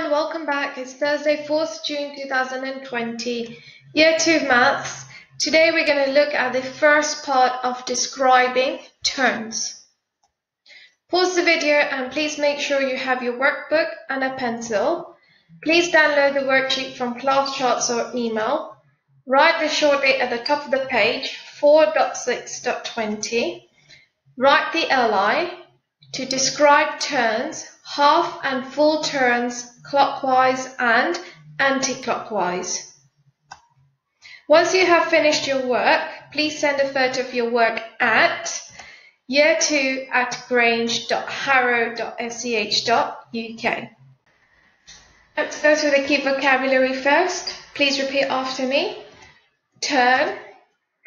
everyone, welcome back. It's Thursday, 4th June 2020, Year 2 Maths. Today we're going to look at the first part of describing terms. Pause the video and please make sure you have your workbook and a pencil. Please download the worksheet from class charts or email. Write the short date at the top of the page, 4.6.20. Write the LI to describe turns, half and full turns, clockwise and anti-clockwise. Once you have finished your work, please send a photo of your work at year2@grange.harrow.sch.uk. Let's go through the key vocabulary first. Please repeat after me. Turn,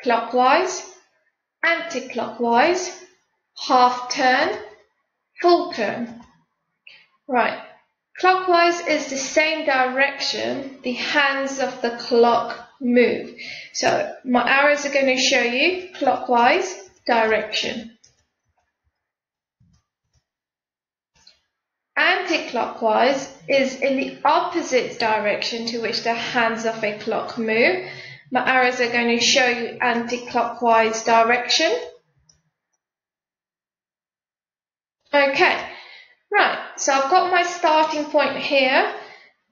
clockwise, anti-clockwise, half turn, full turn. Right. Clockwise is the same direction the hands of the clock move. So my arrows are going to show you clockwise direction. Anti-clockwise is in the opposite direction to which the hands of a clock move. My arrows are going to show you anti-clockwise direction. Okay, right, so I've got my starting point here.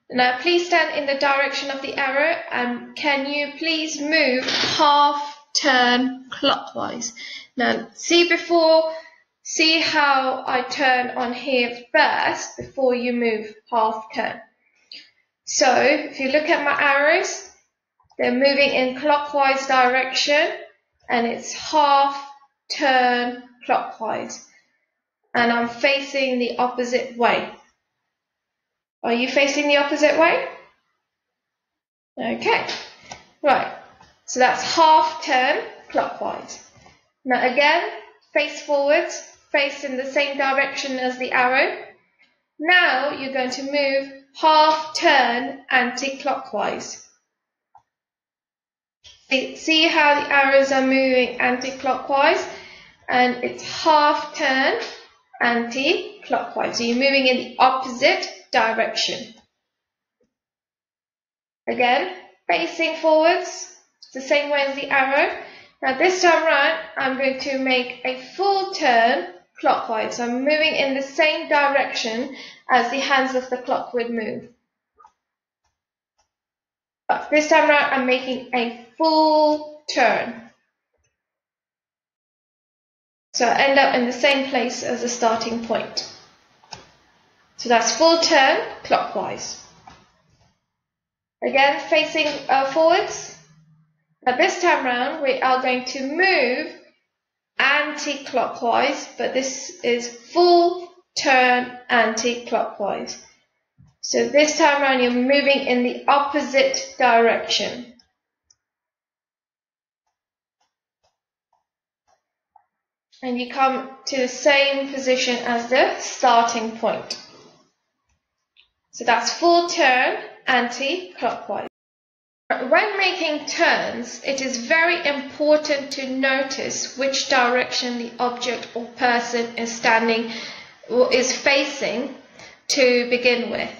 Now please stand in the direction of the arrow and can you please move half turn clockwise. Now see how I turn on here first before you move half turn. So if you look at my arrows, they're moving in clockwise direction and it's half turn clockwise. And I'm facing the opposite way. Are you facing the opposite way? Okay, right, so that's half turn clockwise. Now again, face forwards, face in the same direction as the arrow. Now you're going to move half turn anti-clockwise. See how the arrows are moving anti-clockwise and it's half turn anti-clockwise. So you're moving in the opposite direction. Again, facing forwards, the same way as the arrow. Now this time around, I'm going to make a full turn clockwise. So I'm moving in the same direction as the hands of the clock would move. But this time around, I'm making a full turn. So I end up in the same place as the starting point. So that's full turn clockwise. Again, facing forwards. Now this time round, we are going to move anti-clockwise, but this is full turn anti-clockwise. So this time round, you're moving in the opposite direction. And you come to the same position as the starting point. So that's full turn anti-clockwise. When making turns, it is very important to notice which direction the object or person is standing or is facing to begin with.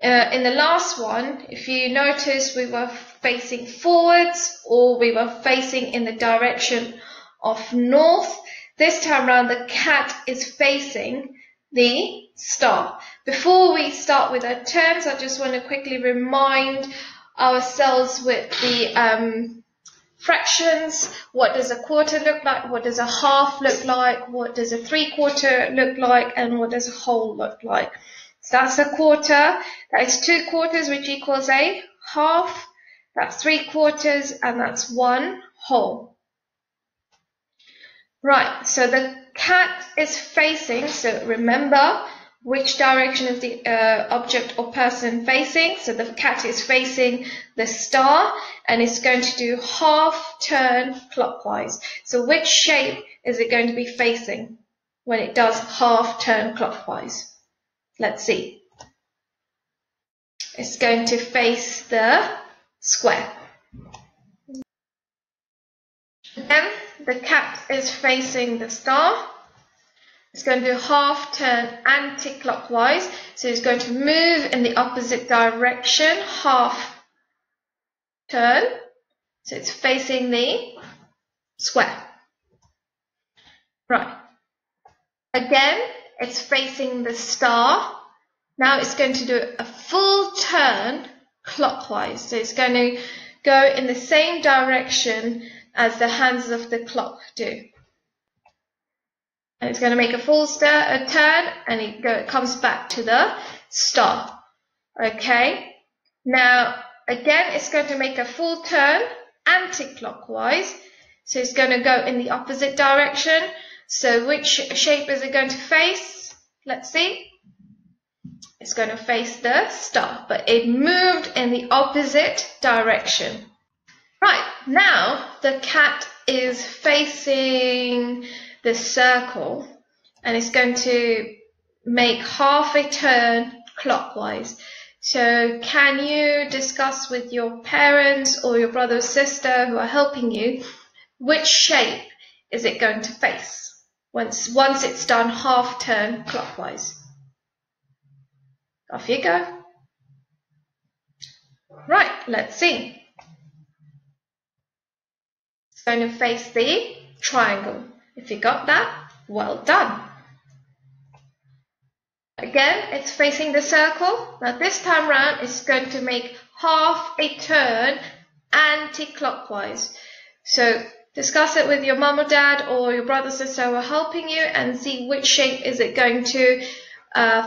In the last one, if you notice, we were facing forwards or we were facing in the direction of north. This time around, the cat is facing the star. Before we start with our turns, I just want to quickly remind ourselves with the fractions. What does a quarter look like? What does a half look like? What does a 3/4 look like? And what does a whole look like? So that's a quarter. That is 2/4, which equals a half. That's 3/4, and that's 1 whole. Right, so the cat is facing, so remember which direction is the object or person facing. So the cat is facing the star and it's going to do half turn clockwise. So which shape is it going to be facing when it does half turn clockwise? Let's see. It's going to face the square. Then the cat is facing the star. It's going to do half turn anti-clockwise. So it's going to move in the opposite direction, half turn. So it's facing the square. Right. Again, it's facing the star. Now it's going to do a full turn clockwise. So it's going to go in the same direction as the hands of the clock do. And it's going to make a full turn, and it comes back to the star. Okay. Now, again, it's going to make a full turn anti-clockwise. So it's going to go in the opposite direction. So which shape is it going to face? Let's see. It's going to face the star, but it moved in the opposite direction. Right, now the cat is facing the circle, and it's going to make half a turn clockwise. So can you discuss with your parents or your brother or sister who are helping you, which shape is it going to face once it's done half turn clockwise? Off you go. Right, let's see. It's going to face the triangle. If you got that, well done. Again, it's facing the circle. Now this time round, it's going to make half a turn anti-clockwise. So discuss it with your mum or dad or your brother or sister who are helping you and see which shape is it going to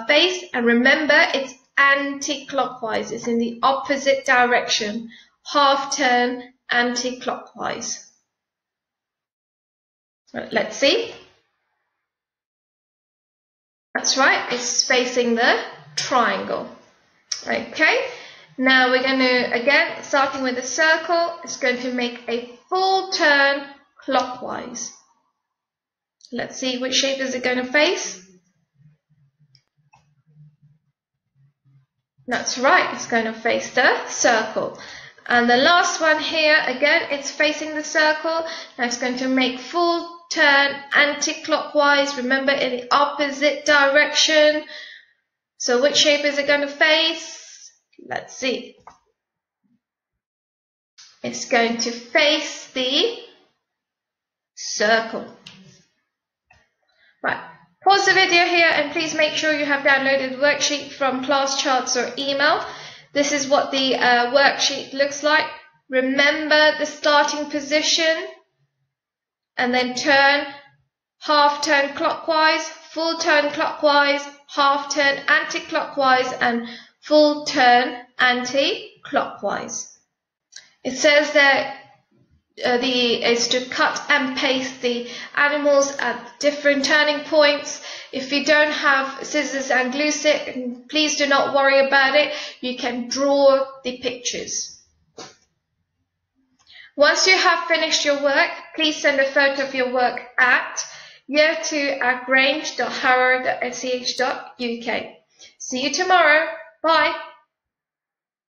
face. And remember, it's anti-clockwise. It's in the opposite direction. Half turn anti-clockwise. Let's see. That's right, it's facing the triangle. Okay, now we're going to, again, starting with the circle, it's going to make a full turn clockwise. Let's see, which shape is it going to face? That's right, it's going to face the circle. And the last one here, again, it's facing the circle. Now it's going to make full turn anti-clockwise, remember, in the opposite direction. So which shape is it going to face? Let's see. It's going to face the circle. Right, pause the video here and please make sure you have downloaded the worksheet from class charts or email. This is what the worksheet looks like. Remember the starting position, and then turn, half turn clockwise, full turn clockwise, half turn anti-clockwise, and full turn anti-clockwise. It says that is to cut and paste the animals at different turning points. If you don't have scissors and glue stick, please do not worry about it. You can draw the pictures. Once you have finished your work, please send a photo of your work at year2@grange.harrow.sch.uk. See you tomorrow. Bye.